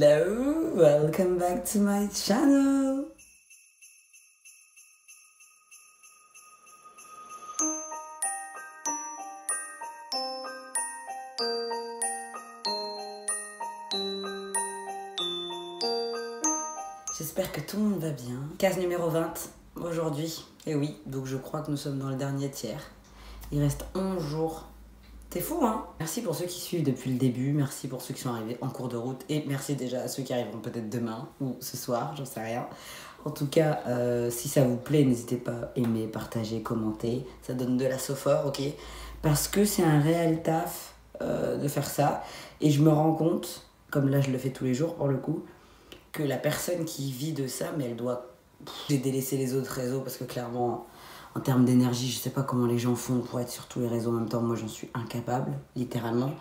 Hello, welcome back to my channel. J'espère que tout le monde va bien. Case numéro 20 aujourd'hui. Et oui, donc je crois que nous sommes dans le dernier tiers. Il reste 11 jours. C'est fou, hein? Merci pour ceux qui suivent depuis le début, merci pour ceux qui sont arrivés en cours de route et merci déjà à ceux qui arriveront peut-être demain ou ce soir, j'en sais rien. En tout cas, si ça vous plaît, n'hésitez pas à aimer, partager, commenter. Ça donne de la sophore, ok? Parce que c'est un réel taf de faire ça. Et je me rends compte, comme là je le fais tous les jours pour le coup, que la personne qui vit de ça, mais elle doit... J'ai délaissé les autres réseaux parce que clairement... En termes d'énergie, je sais pas comment les gens font pour être sur tous les réseaux en même temps. Moi, j'en suis incapable, littéralement.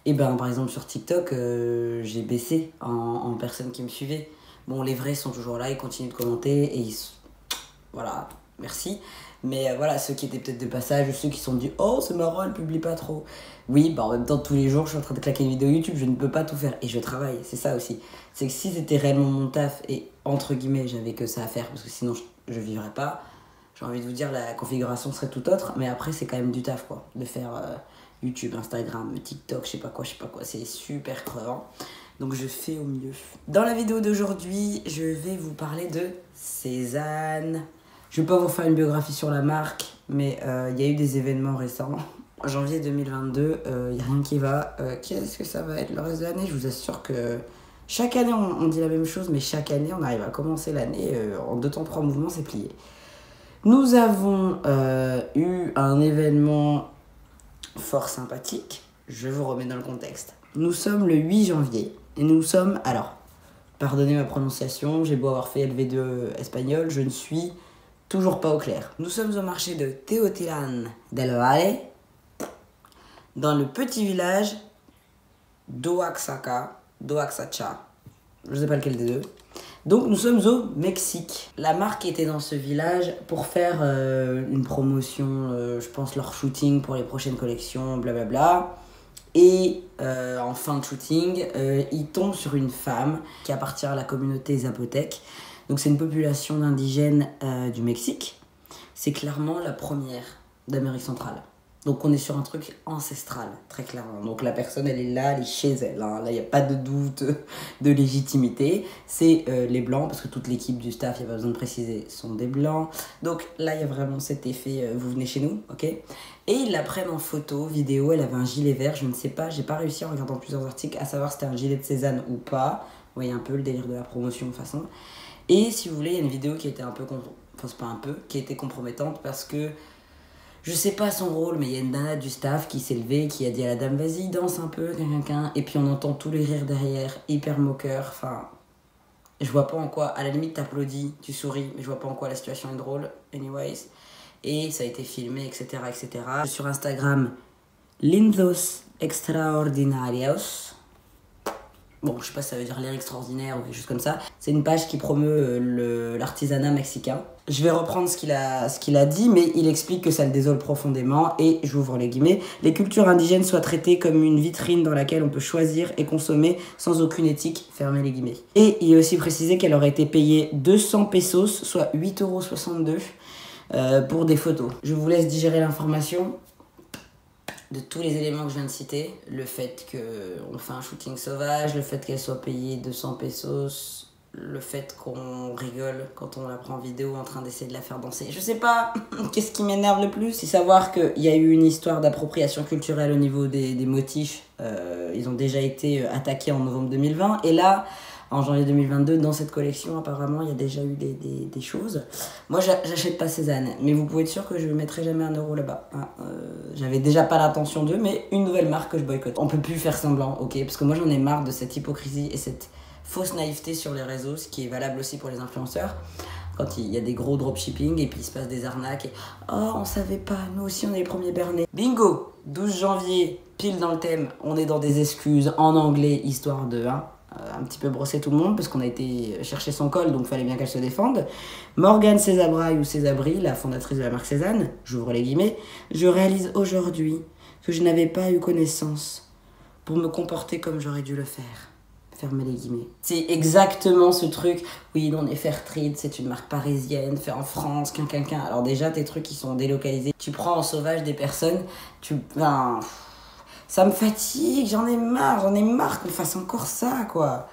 Et ben, par exemple, sur TikTok, j'ai baissé en personnes qui me suivaient. Bon, les vrais sont toujours là, ils continuent de commenter et ils... Voilà, merci. Mais voilà, ceux qui étaient peut-être de passage, ceux qui se sont dit « Oh, c'est marrant, elle publie pas trop. » Oui, bah en même temps, tous les jours, je suis en train de claquer une vidéo YouTube, je ne peux pas tout faire. Et je travaille, c'est ça aussi. C'est que si c'était réellement mon taf et, entre guillemets, j'avais que ça à faire, parce que sinon, je vivrais pas... J'ai envie de vous dire, la configuration serait tout autre, mais après, c'est quand même du taf, quoi. De faire YouTube, Instagram, TikTok, je sais pas quoi. C'est super crevant. Donc, je fais au mieux. Dans la vidéo d'aujourd'hui, je vais vous parler de Cézanne. Je vais pas vous faire une biographie sur la marque, mais il y a eu des événements récents. En janvier 2022, il n'y a rien qui va. Qu'est-ce que ça va être le reste de l'année? Je vous assure que chaque année, on dit la même chose, mais chaque année, on arrive à commencer l'année en 2 temps 3 mouvements, c'est plié. Nous avons eu un événement fort sympathique. Je vous remets dans le contexte. Nous sommes le 8 janvier et nous sommes... Alors, pardonnez ma prononciation, j'ai beau avoir fait LV2 espagnol, je ne suis toujours pas au clair. Nous sommes au marché de Teotihuacan del Valle, dans le petit village d'Oaxaca. Je ne sais pas lequel des deux. Donc nous sommes au Mexique. La marque était dans ce village pour faire une promotion, je pense leur shooting pour les prochaines collections, blablabla. Et en fin de shooting, ils tombent sur une femme qui appartient à la communauté Zapotèque. Donc c'est une population d'indigènes du Mexique. C'est clairement la première d'Amérique centrale. Donc on est sur un truc ancestral, très clairement. Donc la personne, elle est là, elle est chez elle. Hein. Là, il n'y a pas de doute de légitimité. C'est les blancs, parce que toute l'équipe du staff, il n'y a pas besoin de préciser, sont des blancs. Donc là, il y a vraiment cet effet, vous venez chez nous, ok? Et ils la prennent en photo, vidéo, elle avait un gilet vert, je ne sais pas, j'ai pas réussi en regardant plusieurs articles à savoir si c'était un gilet de Cézanne ou pas. Vous voyez un peu le délire de la promotion, de toute façon. Et si vous voulez, il y a une vidéo qui était un peu, enfin c'est pas un peu, qui était compromettante parce que je sais pas son rôle, mais il y a une nana du staff qui s'est levée, qui a dit à la dame, vas-y, danse un peu, et puis on entend tous les rires derrière, hyper moqueur, enfin, je vois pas en quoi, à la limite t'applaudis, tu souris, mais je vois pas en quoi la situation est drôle, anyways, et ça a été filmé, etc., etc. Sur Instagram, Lindos Extraordinarios, bon, je sais pas si ça veut dire l'air extraordinaire ou quelque chose comme ça. C'est une page qui promeut l'artisanat mexicain. Je vais reprendre ce qu'il a dit, mais il explique que ça le désole profondément. Et j'ouvre les guillemets. Les cultures indigènes soient traitées comme une vitrine dans laquelle on peut choisir et consommer sans aucune éthique. Fermez les guillemets. Et il est aussi précisé qu'elle aurait été payée 200 pesos, soit 8,62 € pour des photos. Je vous laisse digérer l'information. De tous les éléments que je viens de citer, le fait qu'on fait un shooting sauvage, le fait qu'elle soit payée 200 pesos, le fait qu'on rigole quand on la prend en vidéo en train d'essayer de la faire danser. Je sais pas, qu'est-ce qui m'énerve le plus? C'est savoir qu'il y a eu une histoire d'appropriation culturelle au niveau des motifs. Ils ont déjà été attaqués en novembre 2020. Et là, en janvier 2022, dans cette collection, apparemment, il y a déjà eu des choses. Moi, j'achète pas Cézanne, mais vous pouvez être sûr que je ne mettrai jamais 1 € là-bas. Hein. J'avais déjà pas l'intention d'eux, mais une nouvelle marque que je boycotte. On peut plus faire semblant, ok? Parce que moi, j'en ai marre de cette hypocrisie et cette fausse naïveté sur les réseaux, ce qui est valable aussi pour les influenceurs. Quand il y a des gros dropshipping et puis il se passe des arnaques et « Oh, on savait pas, nous aussi on est les premiers bernés ». Bingo! 12 janvier, pile dans le thème, on est dans des excuses en anglais, histoire de... Hein, un petit peu brosser tout le monde parce qu'on a été chercher son col, donc fallait bien qu'elle se défende. Morgane Césabray ou Césabry, la fondatrice de la marque Cézanne, j'ouvre les guillemets, je réalise aujourd'hui que je n'avais pas eu connaissance pour me comporter comme j'aurais dû le faire. fermez les guillemets. C'est exactement ce truc. Oui, non, on est Fairtrade, c'est une marque parisienne, fait en France, quelqu'un. Alors déjà, tes trucs, ils sont délocalisés. Tu prends en sauvage des personnes, enfin, ça me fatigue, j'en ai marre qu'on fasse encore ça, quoi.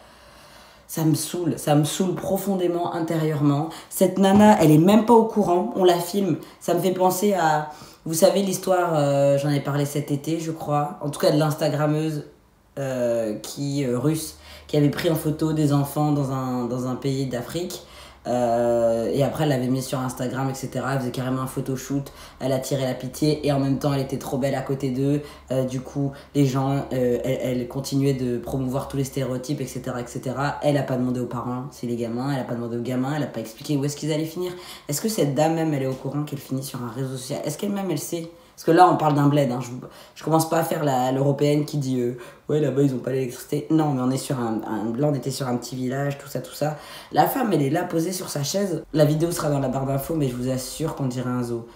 Ça me saoule profondément intérieurement. Cette nana, elle est même pas au courant, on la filme. Ça me fait penser à, vous savez l'histoire, j'en ai parlé cet été, je crois, en tout cas de l'instagrammeuse russe, qui avait pris en photo des enfants dans un pays d'Afrique. Et après elle l'avait mis sur Instagram, etc. Elle faisait carrément un photoshoot, elle attirait la pitié et en même temps elle était trop belle à côté d'eux. Du coup les gens, elle continuait de promouvoir tous les stéréotypes, etc., etc. Elle a pas demandé aux parents c'est les gamins, elle a pas demandé aux gamins, elle a pas expliqué où est-ce qu'ils allaient finir. Est-ce que cette dame même elle est au courant qu'elle finit sur un réseau social? Est-ce qu'elle-même elle sait? Parce que là on parle d'un bled, hein. Je commence pas à faire l'européenne qui dit ouais là-bas ils ont pas l'électricité. Non mais on est sur là on était sur un petit village, tout ça. La femme elle est là posée sur sa chaise. La vidéo sera dans la barre d'infos mais je vous assure qu'on dirait un zoo.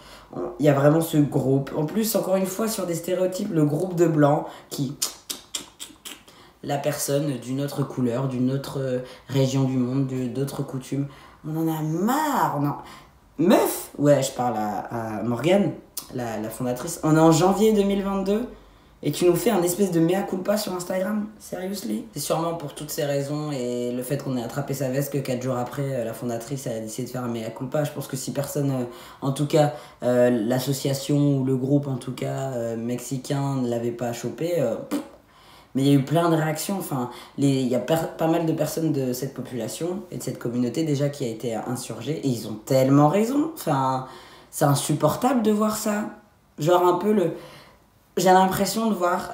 Il y a vraiment ce groupe. En plus encore une fois sur des stéréotypes, le groupe de blancs qui... La personne d'une autre couleur, d'une autre région du monde, d'autres coutumes. On en a marre. Non. Meuf, ouais je parle à Morgane, la fondatrice. On est en janvier 2022 et tu nous fais un espèce de mea culpa sur Instagram. Seriously? C'est sûrement pour toutes ces raisons et le fait qu'on ait attrapé sa veste que 4 jours après, la fondatrice a décidé de faire un mea culpa. Je pense que si personne, en tout cas l'association ou le groupe en tout cas mexicain ne l'avait pas chopé, mais il y a eu plein de réactions. Enfin, il y a pas mal de personnes de cette population et de cette communauté déjà qui a été insurgée et ils ont tellement raison. Enfin, c'est insupportable de voir ça. Genre un peu j'ai l'impression de voir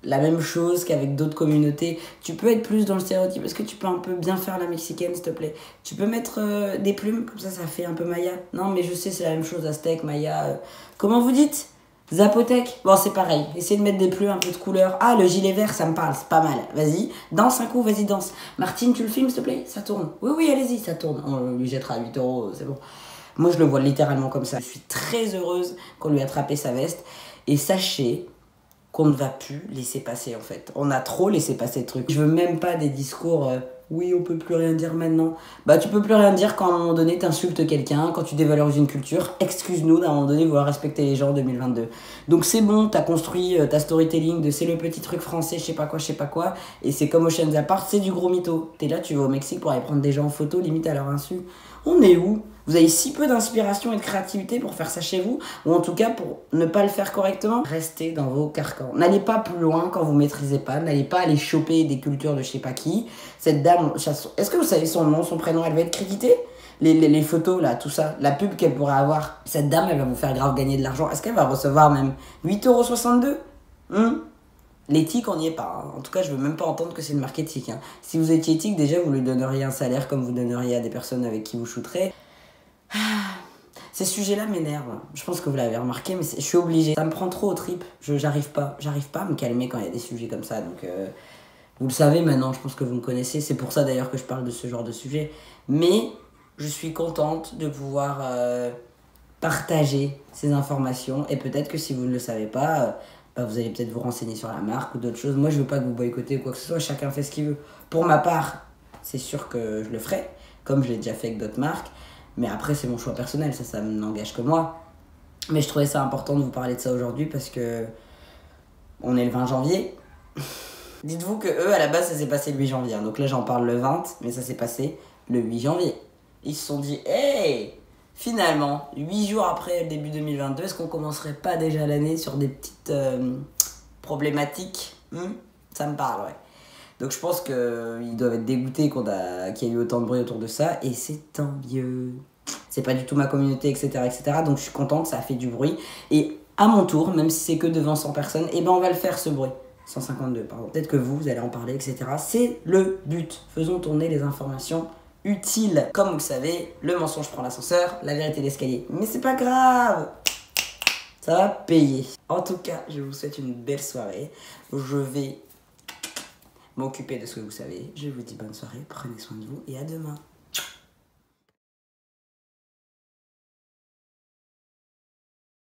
la même chose qu'avec d'autres communautés. Tu peux être plus dans le stéréotype. Est-ce que tu peux un peu bien faire la mexicaine, s'il te plaît? Tu peux mettre des plumes, comme ça fait un peu maya. Non, mais je sais, c'est la même chose, aztèque, maya. Comment vous dites? Zapotèque? Bon, c'est pareil. Essayez de mettre des plumes, un peu de couleur. Ah, le gilet vert, ça me parle, c'est pas mal. Vas-y, danse un coup, vas-y, danse. Martine, tu le filmes, s'il te plaît? Ça tourne. Oui, allez-y, ça tourne. On lui jettera 8 €, c'est bon. Moi, je le vois littéralement comme ça. Je suis très heureuse qu'on lui ait attrapé sa veste. Et sachez qu'on ne va plus laisser passer, en fait. On a trop laissé passer le truc. Je veux même pas des discours... oui, on peut plus rien dire maintenant. Bah, tu peux plus rien dire quand à un moment donné t'insultes quelqu'un, quand tu dévalorises une culture. Excuse-nous d'un moment donné vouloir respecter les gens en 2022. Donc c'est bon, t'as construit ta storytelling de c'est le petit truc français, je sais pas quoi. Et c'est comme Ocean's Apart, c'est du gros mytho. T'es là, tu vas au Mexique pour aller prendre des gens en photo, limite à leur insu. On est où? Vous avez si peu d'inspiration et de créativité pour faire ça chez vous, ou en tout cas pour ne pas le faire correctement. Restez dans vos carcans. N'allez pas plus loin quand vous maîtrisez pas. N'allez pas aller choper des cultures de je sais pas qui. Cette dame, est-ce que vous savez son nom, son prénom? Elle va être créditée? Les photos là, tout ça, la pub qu'elle pourrait avoir. Cette dame, elle va vous faire grave gagner de l'argent. Est-ce qu'elle va recevoir même 8,62 €? L'éthique, on n'y est pas. Hein. En tout cas, je veux même pas entendre que c'est une marque éthique. Hein. Si vous étiez éthique, déjà, vous lui donneriez un salaire comme vous donneriez à des personnes avec qui vous shooterez. Ces sujets-là m'énervent. Je pense que vous l'avez remarqué, mais je suis obligée. Ça me prend trop aux tripes. J'arrive pas à me calmer quand il y a des sujets comme ça. Donc, vous le savez maintenant, je pense que vous me connaissez. C'est pour ça d'ailleurs que je parle de ce genre de sujet. Mais je suis contente de pouvoir partager ces informations. Et peut-être que si vous ne le savez pas, vous allez peut-être vous renseigner sur la marque ou d'autres choses. Moi, je veux pas que vous boycottez ou quoi que ce soit. Chacun fait ce qu'il veut. Pour ma part, c'est sûr que je le ferai, comme je l'ai déjà fait avec d'autres marques. Mais après, c'est mon choix personnel, ça n'engage que moi. Mais je trouvais ça important de vous parler de ça aujourd'hui parce que on est le 20 janvier. Dites-vous que eux, à la base, ça s'est passé le 8 janvier. Donc là, j'en parle le 20, mais ça s'est passé le 8 janvier. Ils se sont dit, hey, finalement, 8 jours après le début 2022, est-ce qu'on commencerait pas déjà l'année sur des petites problématiques? Ça me parle, ouais. Donc je pense qu'ils doivent être dégoûtés qu'il y ait eu autant de bruit autour de ça. Et c'est tant mieux. C'est pas du tout ma communauté, etc., etc. Donc je suis contente, ça a fait du bruit. Et à mon tour, même si c'est que devant 100 personnes, on va le faire ce bruit. 152, pardon. Peut-être que vous allez en parler, etc. C'est le but. Faisons tourner les informations utiles. Comme vous le savez, le mensonge prend l'ascenseur, la vérité l'escalier. Mais c'est pas grave. Ça va payer. En tout cas, je vous souhaite une belle soirée. Je vais m'occuper de ce que vous savez. Je vous dis bonne soirée, prenez soin de vous et à demain.